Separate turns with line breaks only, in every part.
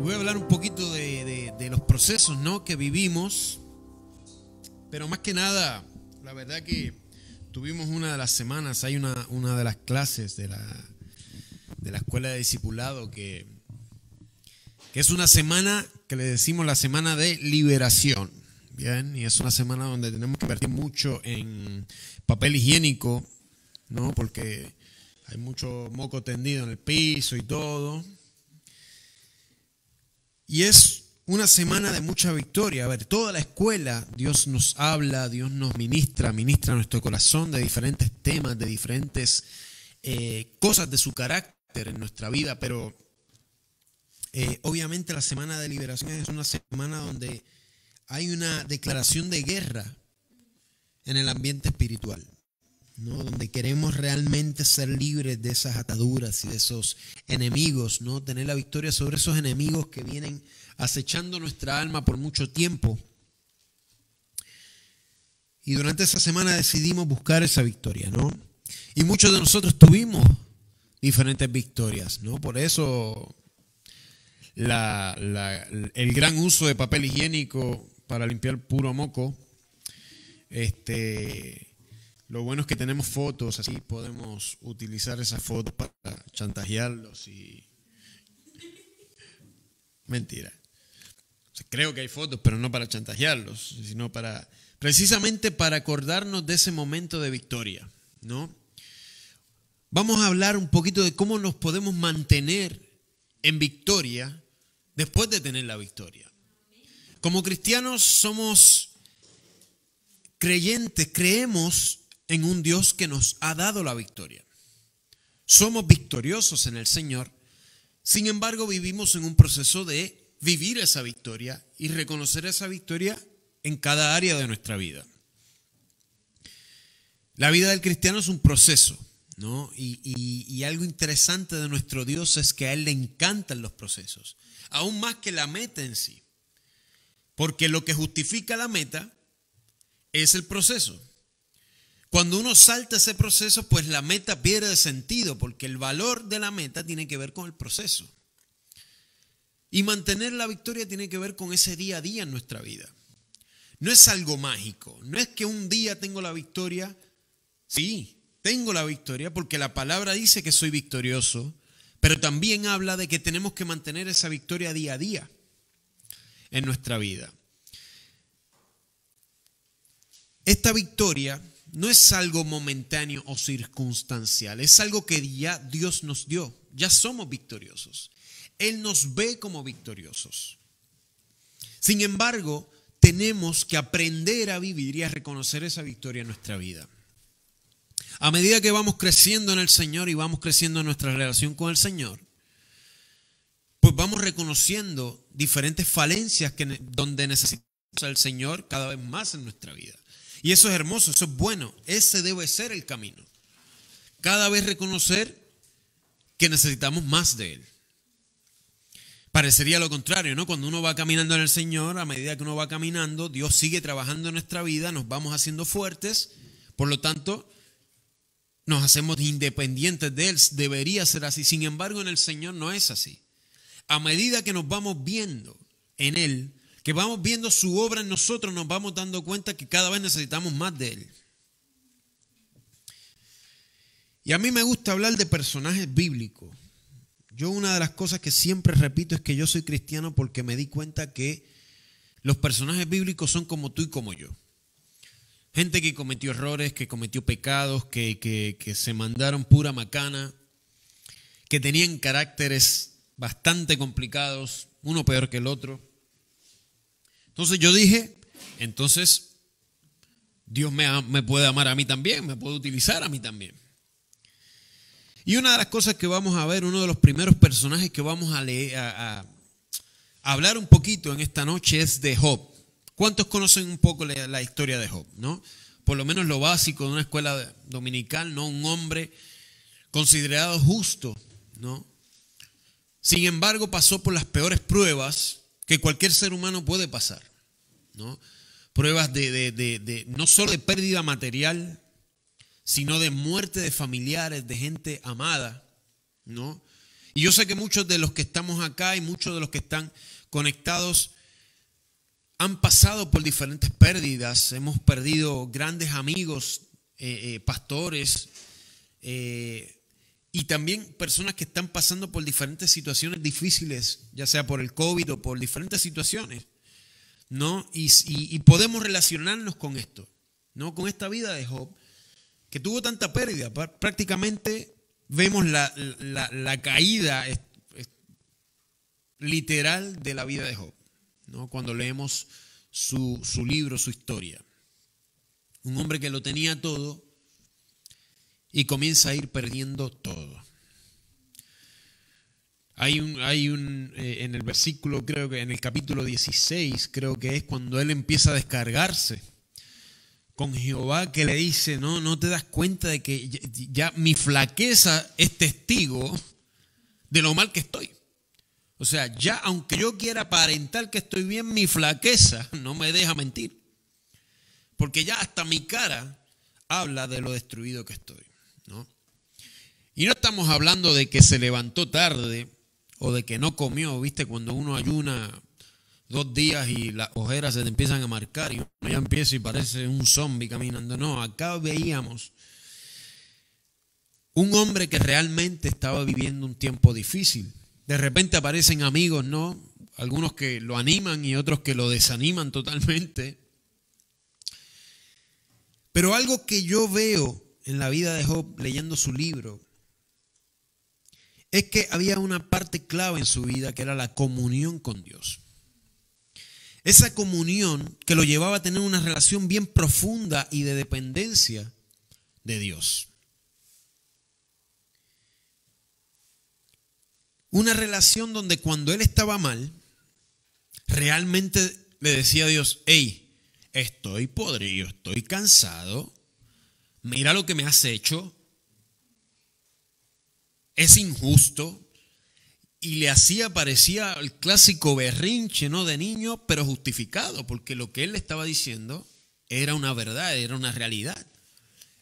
voy a hablar un poquito de los procesos, ¿no?, que vivimos. Pero más que nada, la verdad que tuvimos una de las semanas, hay una de las clases de la escuela de discipulado que es una semana que le decimos la semana de liberación. Bien, y es una semana donde tenemos que invertir mucho en papel higiénico, ¿no?, porque hay mucho moco tendido en el piso y todo. Y es una semana de mucha victoria. A ver, toda la escuela, Dios nos habla, Dios nos ministra nuestro corazón de diferentes temas, de diferentes cosas de su carácter en nuestra vida. Pero obviamente la semana de liberación es una semana donde hay una declaración de guerra en el ambiente espiritual, ¿no?, donde queremos realmente ser libres de esas ataduras y de esos enemigos, ¿no?, tener la victoria sobre esos enemigos que vienen acechando nuestra alma por mucho tiempo. Y durante esa semana decidimos buscar esa victoria, ¿no? Y muchos de nosotros tuvimos diferentes victorias, ¿no? Por eso el gran uso de papel higiénico para limpiar puro moco. Lo bueno es que tenemos fotos, así podemos utilizar esas fotos para chantajearlos y... Mentira. O sea, creo que hay fotos, pero no para chantajearlos, sino precisamente para acordarnos de ese momento de victoria, ¿no? Vamos a hablar un poquito de cómo nos podemos mantener en victoria después de tener la victoria. Como cristianos somos creyentes, creemos en un Dios que nos ha dado la victoria. Somos victoriosos en el Señor. Sin embargo, vivimos en un proceso de vivir esa victoria y reconocer esa victoria en cada área de nuestra vida. La vida del cristiano es un proceso, ¿no? Y algo interesante de nuestro Dios es que a Él le encantan los procesos, aún más que la meta en sí. Porque lo que justifica la meta es el proceso. Cuando uno salta ese proceso, pues la meta pierde sentido, porque el valor de la meta tiene que ver con el proceso. Y mantener la victoria tiene que ver con ese día a día en nuestra vida. No es algo mágico, no es que un día tengo la victoria. Sí, tengo la victoria porque la palabra dice que soy victorioso, pero también habla de que tenemos que mantener esa victoria día a día en nuestra vida. Esta victoria no es algo momentáneo o circunstancial, es algo que ya Dios nos dio, ya somos victoriosos. Él nos ve como victoriosos. Sin embargo, tenemos que aprender a vivir y a reconocer esa victoria en nuestra vida. A medida que vamos creciendo en el Señor y vamos creciendo en nuestra relación con el Señor, pues vamos reconociendo diferentes falencias donde necesitamos al Señor cada vez más en nuestra vida. Y eso es hermoso, eso es bueno. Ese debe ser el camino. Cada vez reconocer que necesitamos más de Él. Parecería lo contrario, ¿no? Cuando uno va caminando en el Señor, a medida que uno va caminando, Dios sigue trabajando en nuestra vida, nos vamos haciendo fuertes, por lo tanto, nos hacemos independientes de Él. Debería ser así. Sin embargo, en el Señor no es así. A medida que nos vamos viendo en Él, que vamos viendo su obra en nosotros, nos vamos dando cuenta que cada vez necesitamos más de Él. Y a mí me gusta hablar de personajes bíblicos. Yo una de las cosas que siempre repito es que yo soy cristiano porque me di cuenta que los personajes bíblicos son como tú y como yo. Gente que cometió errores, que cometió pecados, que se mandaron pura macana, que tenían caracteres bastante complicados, uno peor que el otro. Entonces yo dije, entonces Dios me puede amar a mí también, me puede utilizar a mí también. Y una de las cosas que vamos a ver, uno de los primeros personajes que vamos a leer, a hablar un poquito en esta noche es de Job. ¿Cuántos conocen un poco la historia de Job, no? Por lo menos lo básico de una escuela dominical, ¿no? Un hombre considerado justo, ¿no? Sin embargo, pasó por las peores pruebas que cualquier ser humano puede pasar, ¿no? Pruebas no solo de pérdida material, sino de muerte de familiares, de gente amada, ¿no? Y yo sé que muchos de los que estamos acá y muchos de los que están conectados han pasado por diferentes pérdidas. Hemos perdido grandes amigos, pastores, y también personas que están pasando por diferentes situaciones difíciles, ya sea por el COVID o por diferentes situaciones, ¿no? Y podemos relacionarnos con esto, ¿no? Con esta vida de Job, que tuvo tanta pérdida. Prácticamente vemos la caída literal de la vida de Job, ¿no? Cuando leemos su libro, su historia. Un hombre que lo tenía todo y comienza a ir perdiendo todo. Hay un en el versículo, creo que en el capítulo 16, creo que es cuando él empieza a descargarse con Jehová, que le dice, no te das cuenta de que ya mi flaqueza es testigo de lo mal que estoy. O sea, ya aunque yo quiera aparentar que estoy bien, mi flaqueza no me deja mentir. Porque ya hasta mi cara habla de lo destruido que estoy, ¿no? Y no estamos hablando de que se levantó tarde o de que no comió, ¿viste? Cuando uno ayuna 2 días y las ojeras se te empiezan a marcar y uno ya empieza y parece un zombie caminando. No, acá veíamos un hombre que realmente estaba viviendo un tiempo difícil. De repente aparecen amigos, ¿no? Algunos que lo animan y otros que lo desaniman totalmente. Pero algo que yo veo en la vida de Job leyendo su libro es que había una parte clave en su vida que era la comunión con Dios. Esa comunión que lo llevaba a tener una relación bien profunda y de dependencia de Dios. Una relación donde cuando él estaba mal, realmente le decía a Dios, hey, estoy podrido, estoy cansado, mira lo que me has hecho, es injusto. Y le parecía el clásico berrinche, ¿no? De niño, pero justificado, porque lo que él le estaba diciendo era una verdad, era una realidad.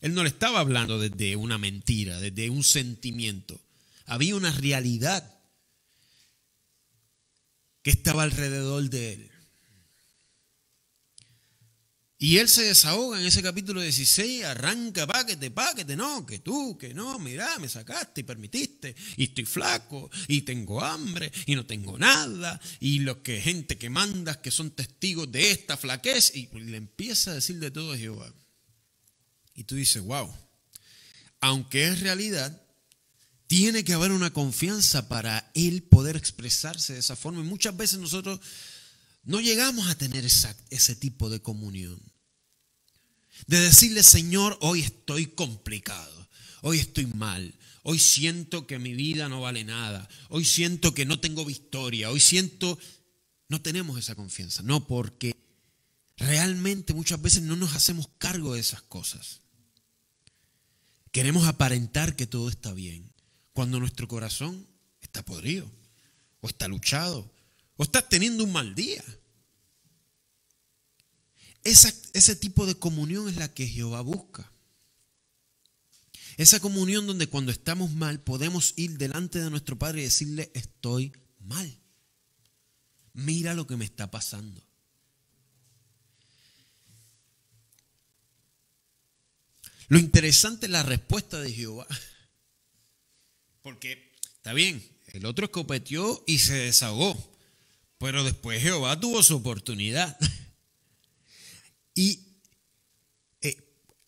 Él no le estaba hablando desde una mentira, desde un sentimiento. Había una realidad que estaba alrededor de él. Y él se desahoga en ese capítulo 16, arranca, páquete, no, que tú, que no, mira, me sacaste y permitiste, y estoy flaco, y tengo hambre, y no tengo nada, y gente que mandas que son testigos de esta flaquez, y le empieza a decir de todo a Jehová. Y tú dices, wow, aunque es realidad, tiene que haber una confianza para él poder expresarse de esa forma. Y muchas veces nosotros no llegamos a tener ese tipo de comunión. De decirle, Señor, hoy estoy complicado, hoy estoy mal, hoy siento que mi vida no vale nada, hoy siento que no tengo victoria, no tenemos esa confianza. No, porque realmente muchas veces no nos hacemos cargo de esas cosas. Queremos aparentar que todo está bien, cuando nuestro corazón está podrido, o está luchado, o estás teniendo un mal día. Ese tipo de comunión es la que Jehová busca. Esa comunión donde cuando estamos mal podemos ir delante de nuestro Padre y decirle, estoy mal. Mira lo que me está pasando. Lo interesante es la respuesta de Jehová. Porque está bien, el otro escopeteó y se desahogó. Pero después Jehová tuvo su oportunidad. Y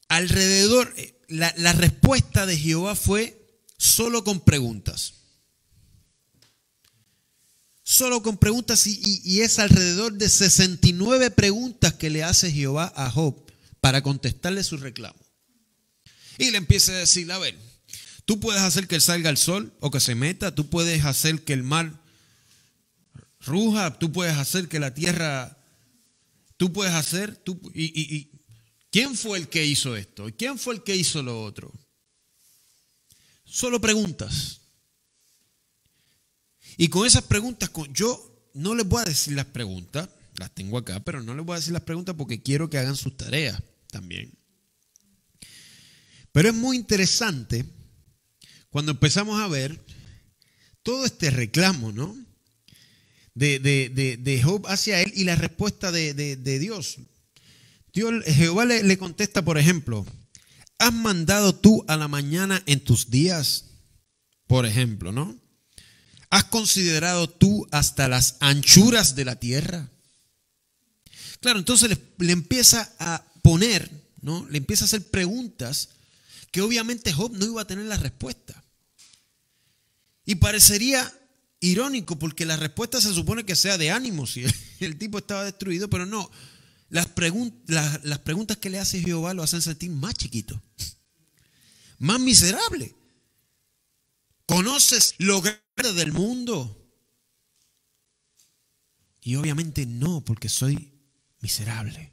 alrededor, la respuesta de Jehová fue solo con preguntas. Solo con preguntas y es alrededor de 69 preguntas que le hace Jehová a Job para contestarle su reclamo. Y le empieza a decir, a ver, tú puedes hacer que salga el sol o que se meta, tú puedes hacer que el mar ruja, tú puedes hacer que la tierra... Tú puedes hacer, ¿quién fue el que hizo esto? ¿Y quién fue el que hizo lo otro? Solo preguntas. Y con esas preguntas, yo no les voy a decir las preguntas, las tengo acá, pero no les voy a decir las preguntas porque quiero que hagan sus tareas también. Pero es muy interesante cuando empezamos a ver todo este reclamo, ¿no? De Job hacia él y la respuesta de Dios. Jehová le contesta, por ejemplo, ¿has mandado tú a la mañana en tus días? Por ejemplo, ¿no? ¿Has considerado tú hasta las anchuras de la tierra? Claro, entonces le empieza a poner, ¿no? Le empieza a hacer preguntas que obviamente Job no iba a tener la respuesta. Y parecería irónico porque la respuesta se supone que sea de ánimo si el tipo estaba destruido, pero no. Las preguntas que le hace Jehová lo hacen sentir más chiquito, más miserable. ¿Conoces lo grande del mundo? Y obviamente no, porque soy miserable,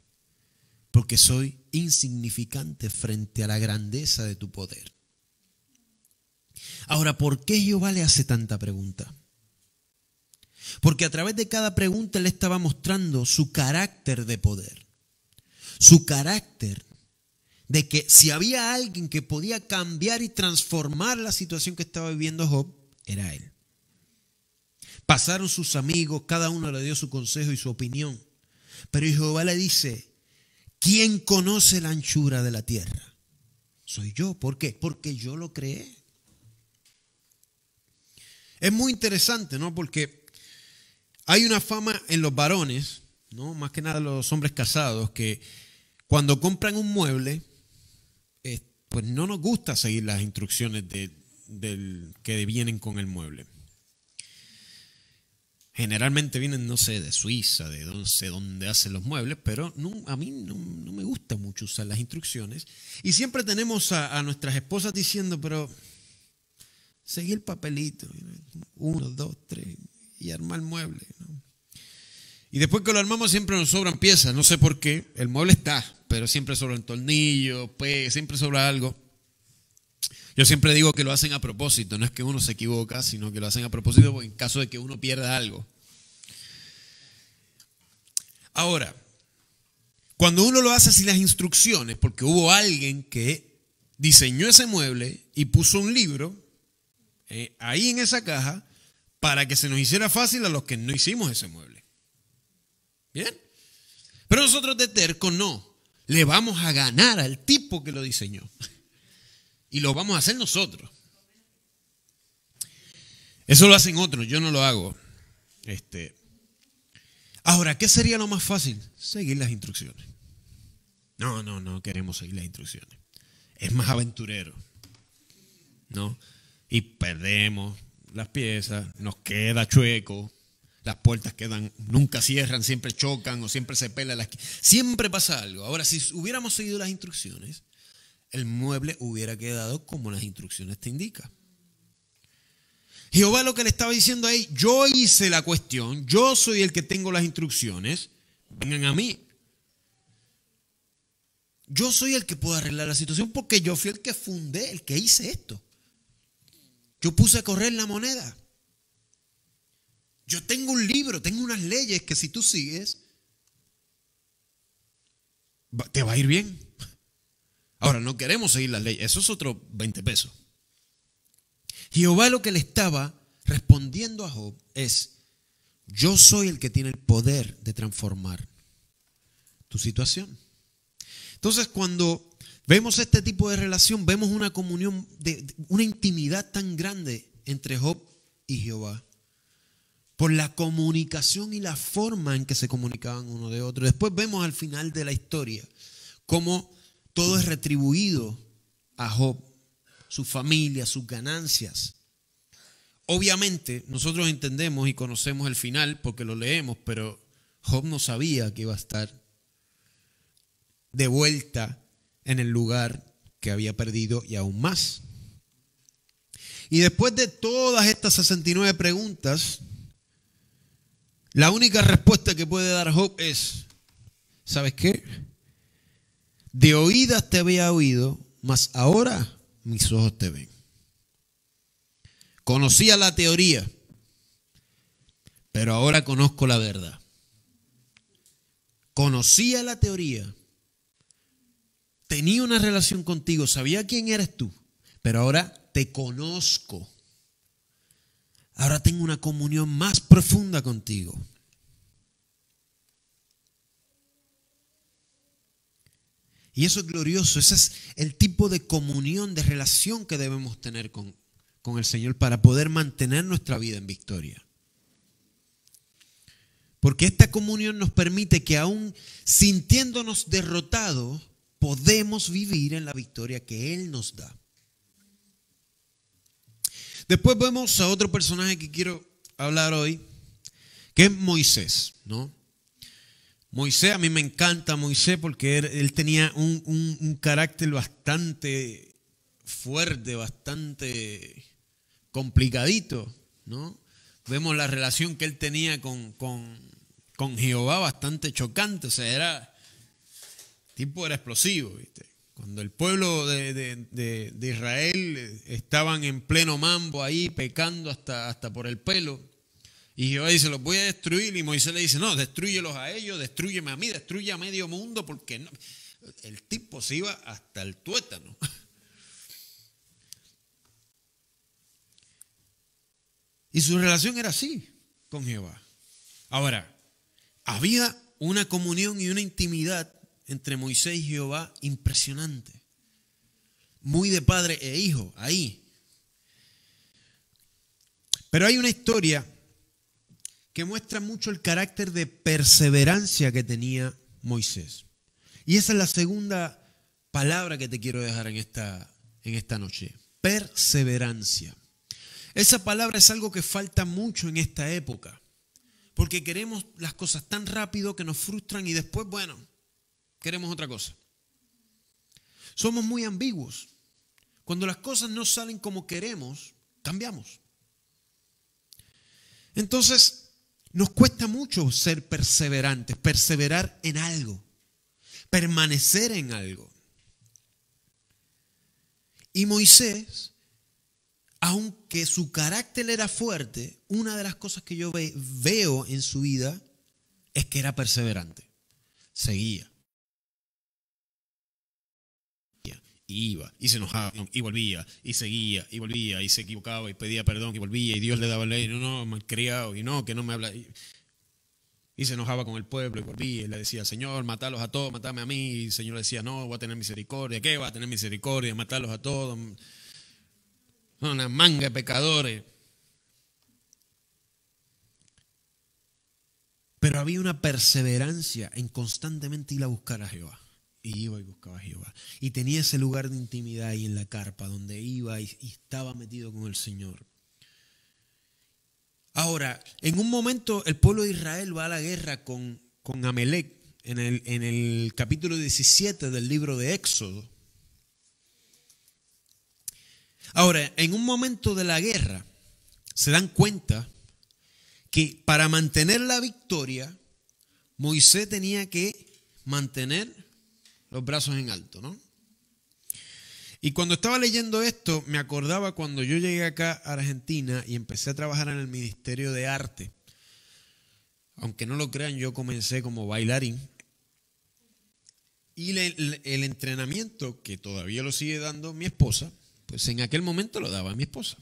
porque soy insignificante frente a la grandeza de tu poder. Ahora, ¿por qué Jehová le hace tanta pregunta? Porque a través de cada pregunta él estaba mostrando su carácter de poder, su carácter de que si había alguien que podía cambiar y transformar la situación que estaba viviendo Job, era él. Pasaron sus amigos, cada uno le dio su consejo y su opinión, pero Jehová le dice, ¿quién conoce la anchura de la tierra? Soy yo. ¿Por qué? Porque yo lo creé. Es muy interesante, ¿no? Porque hay una fama en los varones, ¿no? Más que nada los hombres casados, que cuando compran un mueble, pues no nos gusta seguir las instrucciones que vienen con el mueble. Generalmente vienen, no sé, de Suiza, de no sé dónde hacen los muebles, pero a mí no me gusta mucho usar las instrucciones. Y siempre tenemos a nuestras esposas diciendo, pero seguir el papelito, 1, 2, 3, y armar el mueble, ¿no? Y después que lo armamos siempre nos sobran piezas, no sé por qué, el mueble está, pero siempre sobran tornillos, siempre sobra algo. Yo siempre digo que lo hacen a propósito, no es que uno se equivoca, sino que lo hacen a propósito en caso de que uno pierda algo. Ahora, cuando uno lo hace sin las instrucciones, porque hubo alguien que diseñó ese mueble y puso un libro ahí en esa caja para que se nos hiciera fácil a los que no hicimos ese mueble. ¿Bien? Pero nosotros de terco no, le vamos a ganar al tipo que lo diseñó. Y lo vamos a hacer nosotros. Eso lo hacen otros, yo no lo hago. Ahora, ¿qué sería lo más fácil? Seguir las instrucciones. No queremos seguir las instrucciones. Es más aventurero, ¿no? Y perdemos las piezas, nos queda chueco, las puertas nunca cierran, siempre chocan o siempre se pela la esquina. Siempre pasa algo. Ahora, si hubiéramos seguido las instrucciones, el mueble hubiera quedado como las instrucciones te indican. Jehová lo que le estaba diciendo ahí, yo hice la cuestión, yo soy el que tengo las instrucciones, vengan a mí. Yo soy el que puedo arreglar la situación porque yo fui el que fundé, el que hice esto. Yo puse a correr la moneda. Yo tengo un libro, tengo unas leyes que si tú sigues, te va a ir bien. Ahora, no queremos seguir las leyes. Eso es otro 20 pesos. Jehová lo que le estaba respondiendo a Job es, yo soy el que tiene el poder de transformar tu situación. Entonces, cuando vemos este tipo de relación, vemos una comunión, una intimidad tan grande entre Job y Jehová. Por la comunicación y la forma en que se comunicaban uno de otro. Después vemos al final de la historia cómo todo es retribuido a Job, su familia, sus ganancias. Obviamente nosotros entendemos y conocemos el final porque lo leemos, pero Job no sabía que iba a estar de vuelta en el lugar que había perdido y aún más. Y después de todas estas 69 preguntas, la única respuesta que puede dar Job es, ¿sabes qué? De oídas te había oído, mas ahora mis ojos te ven. Conocía la teoría, pero ahora conozco la verdad. Conocía la teoría, tenía una relación contigo, sabía quién eres tú, pero ahora te conozco. ahora tengo una comunión más profunda contigo. Y eso es glorioso, ese es el tipo de comunión, de relación que debemos tener con el Señor para poder mantener nuestra vida en victoria. Porque esta comunión nos permite que aún sintiéndonos derrotados, podemos vivir en la victoria que Él nos da. Después vemos a otro personaje que quiero hablar hoy, que es Moisés, ¿no? Moisés, a mí me encanta Moisés porque él tenía un carácter bastante fuerte, bastante complicadito, ¿no? Vemos la relación que él tenía con Jehová bastante chocante, o sea, el tipo era explosivo, ¿viste? Cuando el pueblo de Israel estaban en pleno mambo ahí, pecando hasta por el pelo, y Jehová dice, los voy a destruir, y Moisés le dice, no, destrúyelos a ellos, destrúyeme a mí, destruye a medio mundo, porque no. El tipo se iba hasta el tuétano. Y su relación era así con Jehová. Ahora, había una comunión y una intimidad entre Moisés y Jehová impresionante. Muy de padre e hijo, ahí. Pero hay una historia que muestra mucho el carácter de perseverancia que tenía Moisés. Y esa es la segunda palabra que te quiero dejar en esta noche. Perseverancia. Esa palabra es algo que falta mucho en esta época, porque queremos las cosas tan rápido que nos frustran y después, bueno, queremos otra cosa. Somos muy ambiguos. Cuando las cosas no salen como queremos, cambiamos. Entonces, nos cuesta mucho ser perseverantes, perseverar en algo, permanecer en algo. Y Moisés, aunque su carácter era fuerte, una de las cosas que yo veo en su vida es que era perseverante. Seguía. Iba y se enojaba y volvía y seguía y volvía y se equivocaba y pedía perdón y volvía y Dios le daba ley, no, malcriado, y no, que no me habla. Y se enojaba con el pueblo y volvía y le decía, Señor, mátalos a todos, mátame a mí. Y el Señor le decía, no, voy a tener misericordia. ¿Qué va a tener misericordia? Matarlos a todos. Una manga de pecadores. Pero había una perseverancia en constantemente ir a buscar a Jehová. Y iba y buscaba a Jehová. Y tenía ese lugar de intimidad ahí en la carpa donde iba y estaba metido con el Señor. Ahora, en un momento el pueblo de Israel va a la guerra con Amalec en el capítulo 17 del libro de Éxodo. Ahora, en un momento de la guerra se dan cuenta que para mantener la victoria, Moisés tenía que mantener los brazos en alto, ¿no? Y cuando estaba leyendo esto, me acordaba cuando yo llegué acá a Argentina y empecé a trabajar en el Ministerio de Arte. Aunque no lo crean, yo comencé como bailarín. Y el entrenamiento, que todavía lo sigue dando mi esposa, pues en aquel momento lo daba mi esposa.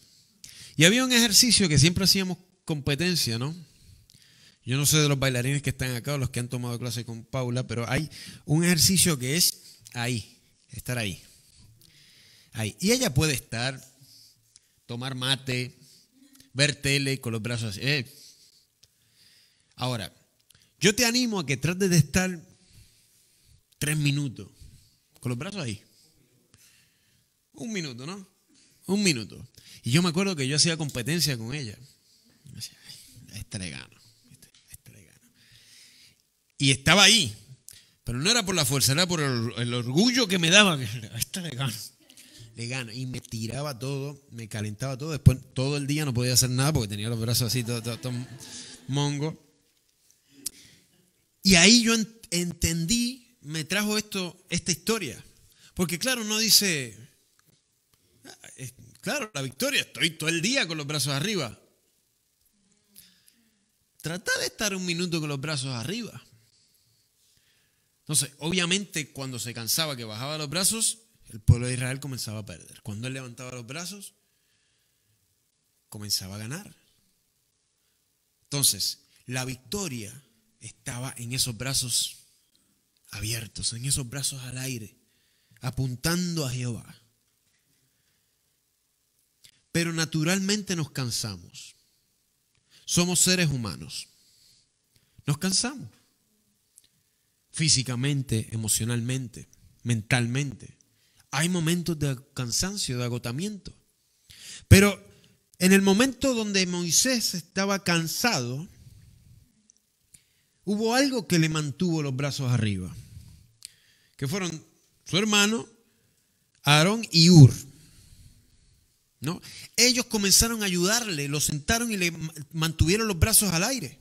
Y había un ejercicio que siempre hacíamos competencia, ¿no? Yo no sé de los bailarines que están acá o los que han tomado clase con Paula, pero hay un ejercicio que es ahí, estar ahí. Ahí. Y ella puede estar, tomar mate, ver tele con los brazos así. Ahora, yo te animo a que trates de estar 3 minutos con los brazos ahí. 1 minuto, ¿no? 1 minuto. Y yo me acuerdo que yo hacía competencia con ella. Yo decía, a esta le gano. Y estaba ahí, pero no era por la fuerza, era por el orgullo que me daba. A esta le gano. Y me tiraba todo, me calentaba todo. Después todo el día no podía hacer nada porque tenía los brazos así, todo mongo. Y ahí yo entendí, me trajo esta historia. Porque claro, uno dice, claro, la victoria, estoy todo el día con los brazos arriba. Trata de estar 1 minuto con los brazos arriba. Entonces, obviamente, cuando se cansaba que bajaba los brazos, el pueblo de Israel comenzaba a perder. Cuando él levantaba los brazos, comenzaba a ganar. Entonces, la victoria estaba en esos brazos abiertos, en esos brazos al aire, apuntando a Jehová. Pero naturalmente nos cansamos. Somos seres humanos. Nos cansamos. Físicamente, emocionalmente, mentalmente. Hay momentos de cansancio, de agotamiento. Pero en el momento donde Moisés estaba cansado, hubo algo que le mantuvo los brazos arriba, que fueron su hermano, Aarón y Hur, ¿no? Ellos comenzaron a ayudarle, lo sentaron y le mantuvieron los brazos al aire.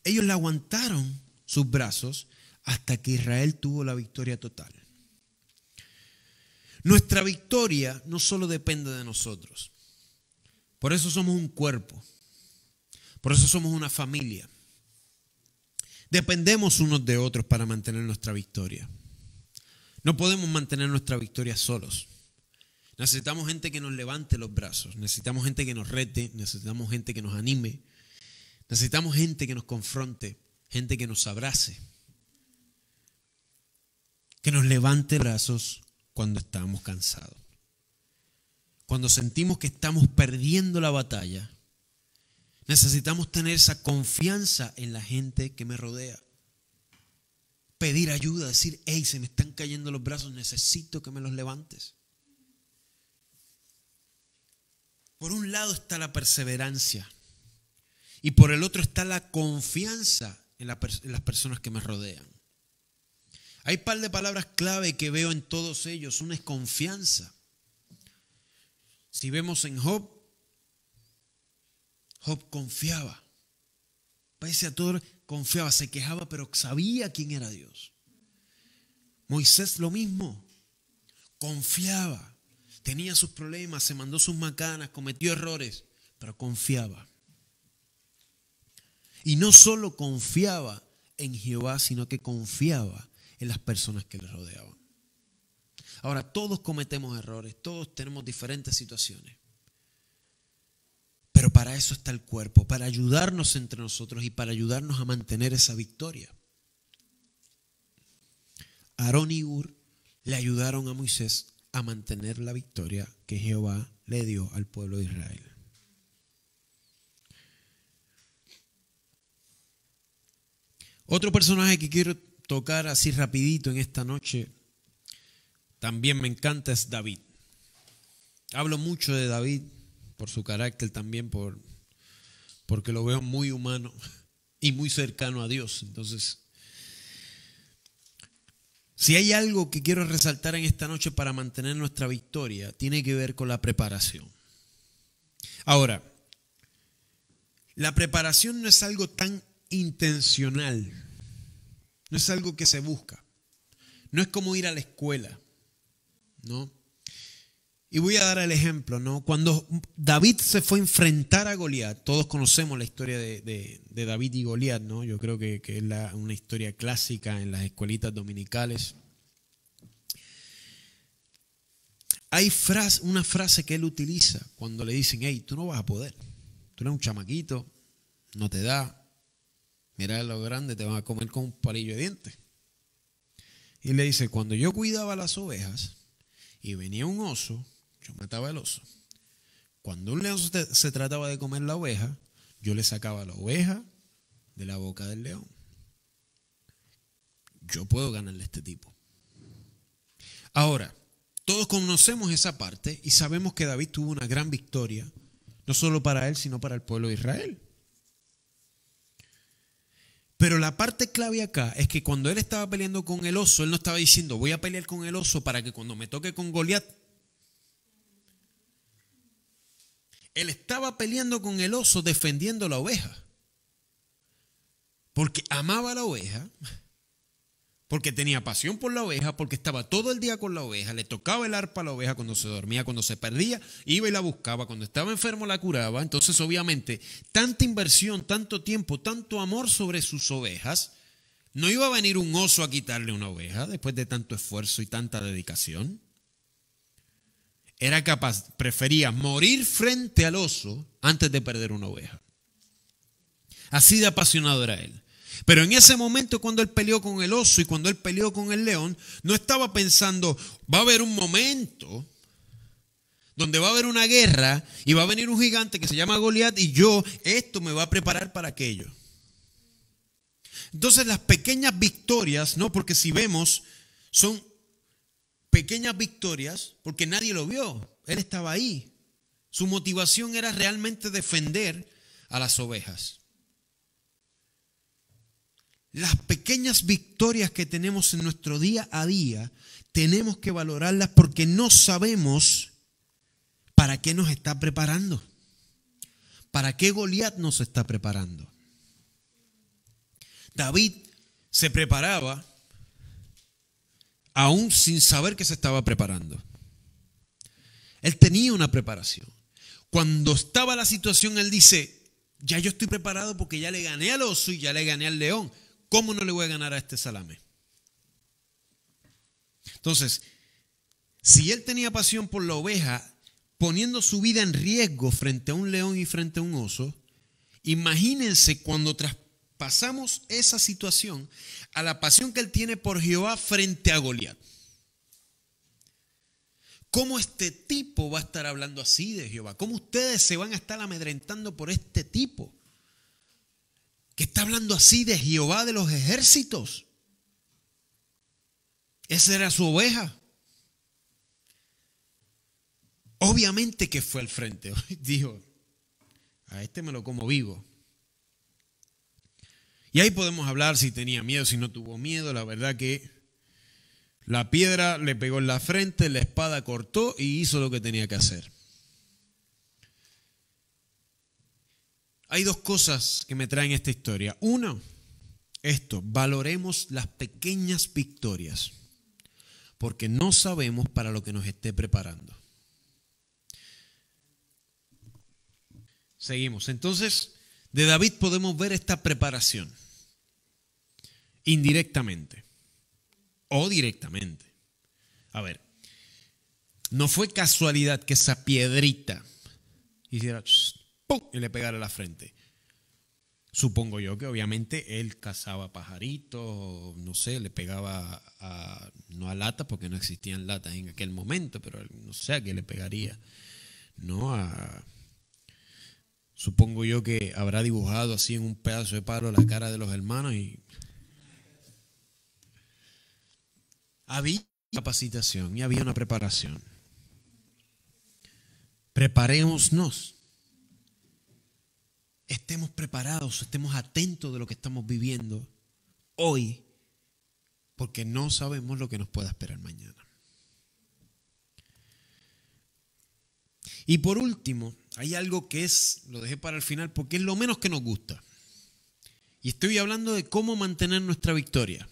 Ellos le aguantaron sus brazos hasta que Israel tuvo la victoria total. Nuestra victoria no solo depende de nosotros. Por eso somos un cuerpo. Por eso somos una familia. Dependemos unos de otros para mantener nuestra victoria. No podemos mantener nuestra victoria solos. Necesitamos gente que nos levante los brazos. Necesitamos gente que nos rete. Necesitamos gente que nos anime. Necesitamos gente que nos confronte. Gente que nos abrace. Que nos levante brazos cuando estamos cansados. Cuando sentimos que estamos perdiendo la batalla, necesitamos tener esa confianza en la gente que me rodea. Pedir ayuda, decir, hey, se me están cayendo los brazos, necesito que me los levantes. Por un lado está la perseverancia y por el otro está la confianza en las personas que me rodean. Hay un par de palabras clave que veo en todos ellos. Una es confianza. Si vemos en Job, Job confiaba. Pese a todo, confiaba, se quejaba, pero sabía quién era Dios. Moisés lo mismo. Confiaba. Tenía sus problemas, se mandó sus macanas, cometió errores, pero confiaba. Y no solo confiaba en Jehová, sino que confiaba en las personas que le rodeaban. Ahora, todos cometemos errores, todos tenemos diferentes situaciones. Pero para eso está el cuerpo, para ayudarnos entre nosotros y para ayudarnos a mantener esa victoria. Aarón y Hur le ayudaron a Moisés a mantener la victoria que Jehová le dio al pueblo de Israel. Otro personaje que quiero tocar así rapidito en esta noche, también me encanta, es David. Hablo mucho de David por su carácter también, porque lo veo muy humano y muy cercano a Dios. Entonces, si hay algo que quiero resaltar en esta noche para mantener nuestra victoria, tiene que ver con la preparación. Ahora, la preparación no es algo tan intencional, no es algo que se busca, no es como ir a la escuela, ¿no? Y voy a dar el ejemplo, ¿no? Cuando David se fue a enfrentar a Goliat, todos conocemos la historia de David y Goliat, ¿no? Yo creo que es una historia clásica en las escuelitas dominicales. Hay una frase que él utiliza cuando le dicen, hey, tú no vas a poder, tú eres un chamaquito, no te da, mira lo grande, te van a comer con un palillo de dientes. Y le dice, cuando yo cuidaba las ovejas y venía un oso, yo mataba el oso. Cuando un león se trataba de comer la oveja, yo le sacaba la oveja de la boca del león. Yo puedo ganarle a este tipo. Ahora, todos conocemos esa parte y sabemos que David tuvo una gran victoria, no solo para él, sino para el pueblo de Israel. Pero la parte clave acá es que cuando él estaba peleando con el oso, él no estaba diciendo, voy a pelear con el oso para que cuando me toque con Goliat. Él estaba peleando con el oso defendiendo la oveja. Porque amaba a la oveja, porque tenía pasión por la oveja, porque estaba todo el día con la oveja, le tocaba el arpa a la oveja cuando se dormía, cuando se perdía, iba y la buscaba, cuando estaba enfermo la curaba. Entonces, obviamente, tanta inversión, tanto tiempo, tanto amor sobre sus ovejas, no iba a venir un oso a quitarle una oveja después de tanto esfuerzo y tanta dedicación. Era capaz, prefería morir frente al oso antes de perder una oveja. Así de apasionado era él. Pero en ese momento, cuando él peleó con el oso y cuando él peleó con el león, no estaba pensando, va a haber un momento donde va a haber una guerra y va a venir un gigante que se llama Goliat y esto me va a preparar para aquello. Entonces las pequeñas victorias, ¿no? Porque si vemos, son pequeñas victorias porque nadie lo vio. Él estaba ahí. Su motivación era realmente defender a las ovejas. Las pequeñas victorias que tenemos en nuestro día a día, tenemos que valorarlas porque no sabemos para qué nos está preparando. ¿Para qué Goliat nos está preparando? David se preparaba aún sin saber que se estaba preparando. Él tenía una preparación. Cuando estaba la situación, él dice, ya yo estoy preparado porque ya le gané al oso y ya le gané al león. ¿Cómo no le voy a ganar a este salame? Entonces, si él tenía pasión por la oveja, poniendo su vida en riesgo frente a un león y frente a un oso, imagínense cuando traspasamos esa situación a la pasión que él tiene por Jehová frente a Goliat. ¿Cómo este tipo va a estar hablando así de Jehová? ¿Cómo ustedes se van a estar amedrentando por este tipo que está hablando así de Jehová de los ejércitos? Esa era su oveja. Obviamente que fue al frente. Dijo, a este me lo como vivo. Y ahí podemos hablar si tenía miedo, si no tuvo miedo. La verdad que la piedra le pegó en la frente, la espada cortó y hizo lo que tenía que hacer. Hay dos cosas que me traen esta historia. Uno, valoremos las pequeñas victorias, porque no sabemos para lo que nos esté preparando. Seguimos. Entonces, de David podemos ver esta preparación, indirectamente o directamente. A ver, no fue casualidad que esa piedrita hiciera ¡pum! Y le pegara a la frente. Supongo yo que obviamente él cazaba pajaritos, no sé, le pegaba no a latas porque no existían latas en aquel momento, pero no sé a qué le pegaría. Supongo yo que habrá dibujado así en un pedazo de palo la cara de los hermanos y había capacitación y había una preparación. Preparémonos. Estemos preparados, estemos atentos de lo que estamos viviendo hoy, porque no sabemos lo que nos pueda esperar mañana. Y por último, hay algo que lo dejé para el final porque es lo menos que nos gusta. Y estoy hablando de cómo mantener nuestra victoria.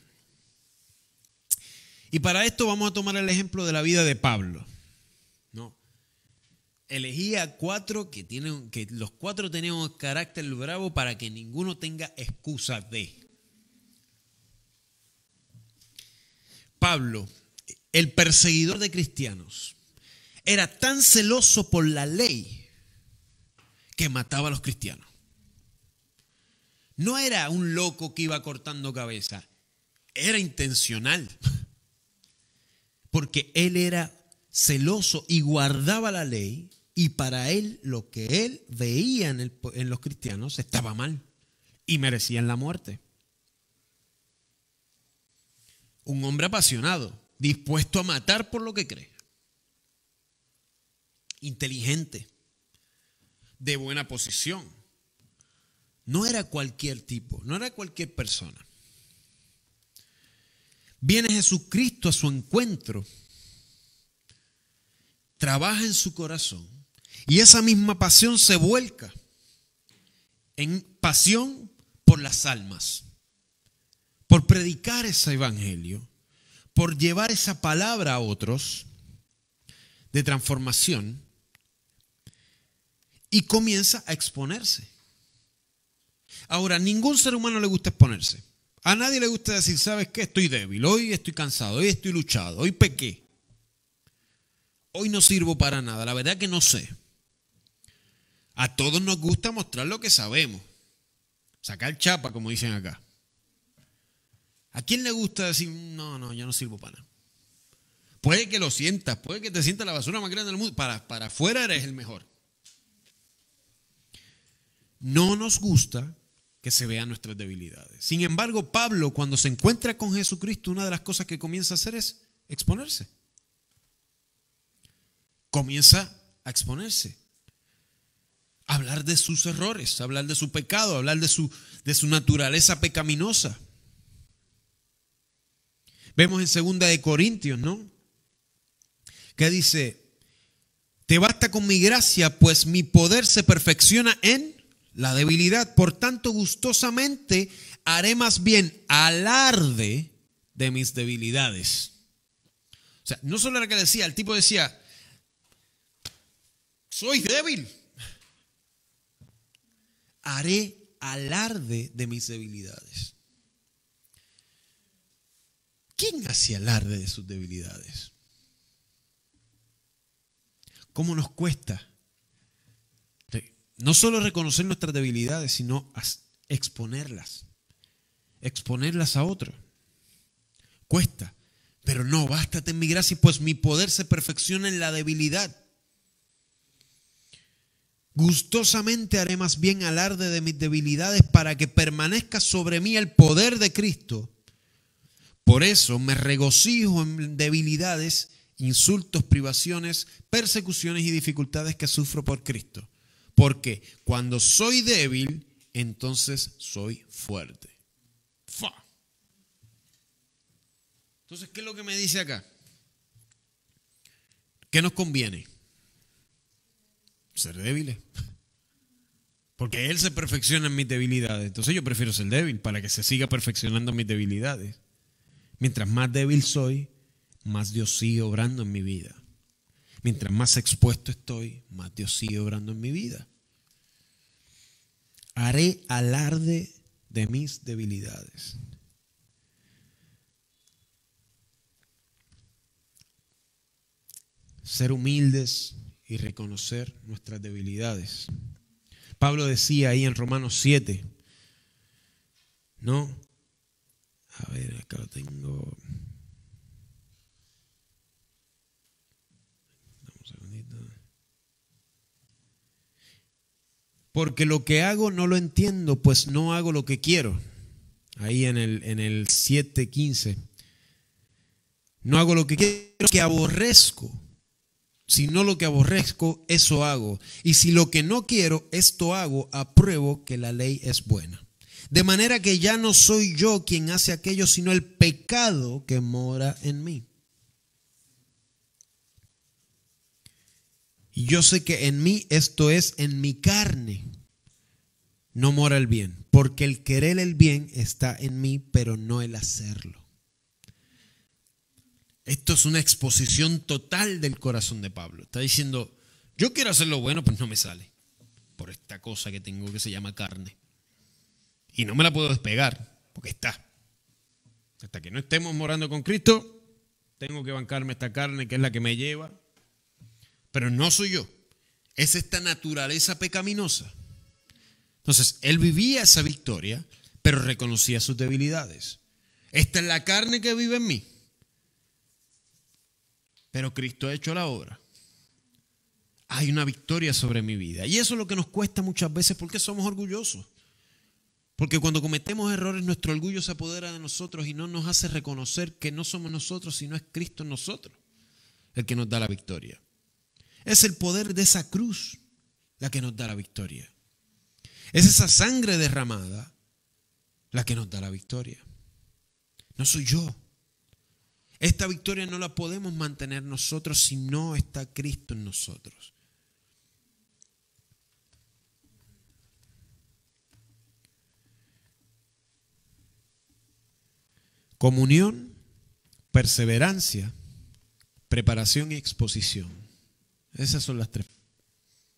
Y para esto vamos a tomar el ejemplo de la vida de Pablo. Elegí a 4 que los 4 tenían un carácter bravo para que ninguno tenga excusa de. Pablo, el perseguidor de cristianos, era tan celoso por la ley que mataba a los cristianos. No era un loco que iba cortando cabeza, era intencional. Porque él era celoso y guardaba la ley, y para él lo que él veía en los cristianos estaba mal y merecían la muerte. Un hombre apasionado, dispuesto a matar por lo que cree. Inteligente, de buena posición. No era cualquier tipo, no era cualquier persona. Viene Jesucristo a su encuentro, trabaja en su corazón y esa misma pasión se vuelca en pasión por las almas, por predicar ese evangelio, por llevar esa palabra a otros de transformación, y comienza a exponerse. Ahora, ningún ser humano le gusta exponerse. A nadie le gusta decir, ¿sabes qué? Estoy débil, hoy estoy cansado, hoy estoy luchado, hoy pequé. Hoy no sirvo para nada, la verdad que no sé. A todos nos gusta mostrar lo que sabemos. Sacar chapa, como dicen acá. ¿A quién le gusta decir, no, yo no sirvo para nada? Puede que lo sientas, puede que te sientas la basura más grande del mundo. Para afuera eres el mejor. No nos gusta que se vean nuestras debilidades. Sin embargo, Pablo, cuando se encuentra con Jesucristo, una de las cosas que comienza a hacer es exponerse. Comienza a exponerse. Hablar de sus errores, hablar de su pecado, hablar de su naturaleza pecaminosa. Vemos en 2 de Corintios, ¿no? Que dice, te basta con mi gracia, pues mi poder se perfecciona en la debilidad. Por tanto, gustosamente haré más bien alarde de mis debilidades. O sea, no solo era que decía, el tipo decía, soy débil. Haré alarde de mis debilidades. ¿Quién hace alarde de sus debilidades? ¿Cómo nos cuesta? No solo reconocer nuestras debilidades, sino exponerlas. Exponerlas a otros. Cuesta. Pero no, bástate en mi gracia, pues mi poder se perfecciona en la debilidad. Gustosamente haré más bien alarde de mis debilidades para que permanezca sobre mí el poder de Cristo. Por eso me regocijo en debilidades, insultos, privaciones, persecuciones y dificultades que sufro por Cristo. Porque cuando soy débil, entonces soy fuerte. Entonces, ¿qué es lo que me dice acá? ¿Qué nos conviene? Ser débiles. Porque Él se perfecciona en mis debilidades. Entonces yo prefiero ser débil para que se siga perfeccionando mis debilidades. Mientras más débil soy, más Dios sigue obrando en mi vida. Mientras más expuesto estoy, más Dios sigue obrando en mi vida. Haré alarde de mis debilidades. Ser humildes y reconocer nuestras debilidades. Pablo decía ahí en Romanos 7, ¿no? A ver, acá lo tengo. Un segundito. Porque lo que hago no lo entiendo, pues no hago lo que quiero. Ahí en el 7:15. No hago lo que quiero, que aborrezco. Si no lo que aborrezco, eso hago. Y si lo que no quiero, esto hago, apruebo que la ley es buena. De manera que ya no soy yo quien hace aquello, sino el pecado que mora en mí. Y yo sé que en mí, esto es, en mi carne, no mora el bien. Porque el querer el bien está en mí, pero no el hacerlo. Esto es una exposición total del corazón de Pablo. Está diciendo, yo quiero hacer lo bueno, pues no me sale. Por esta cosa que tengo que se llama carne. Y no me la puedo despegar, porque está. Hasta que no estemos morando con Cristo, tengo que bancarme esta carne que es la que me lleva. Pero no soy yo. Es esta naturaleza pecaminosa. Entonces, él vivía esa victoria, pero reconocía sus debilidades. Esta es la carne que vive en mí. Pero Cristo ha hecho la obra. Hay una victoria sobre mi vida. Y eso es lo que nos cuesta muchas veces porque somos orgullosos. Porque cuando cometemos errores, nuestro orgullo se apodera de nosotros y no nos hace reconocer que no somos nosotros, sino es Cristo en nosotros el que nos da la victoria. Es el poder de esa cruz la que nos da la victoria. Es esa sangre derramada la que nos da la victoria. No soy yo. Esta victoria no la podemos mantener nosotros si no está Cristo en nosotros. Comunión, perseverancia, preparación y exposición. Esas son las tres,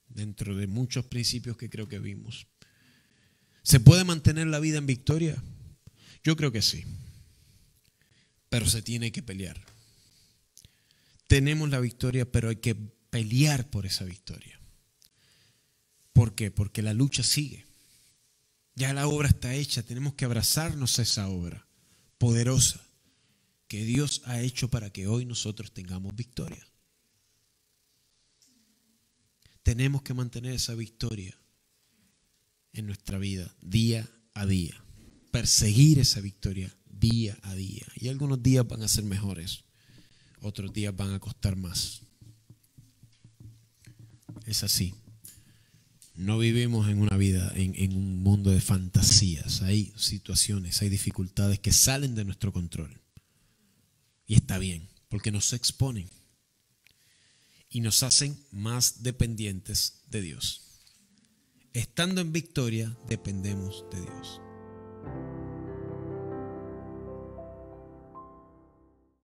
dentro de muchos principios que creo que vimos. ¿Se puede mantener la vida en victoria? Yo creo que sí. Pero se tiene que pelear. Tenemos la victoria, pero hay que pelear por esa victoria. ¿Por qué? Porque la lucha sigue. Ya la obra está hecha, tenemos que abrazarnos a esa obra poderosa que Dios ha hecho para que hoy nosotros tengamos victoria. Tenemos que mantener esa victoria en nuestra vida día a día. Perseguir esa victoria día a día. Y algunos días van a ser mejores, otros días van a costar más. Es así. No vivimos en una vida, en un mundo de fantasías. Hay situaciones, hay dificultades que salen de nuestro control. Y está bien, porque nos exponen y nos hacen más dependientes de Dios. Estando en victoria, dependemos de Dios.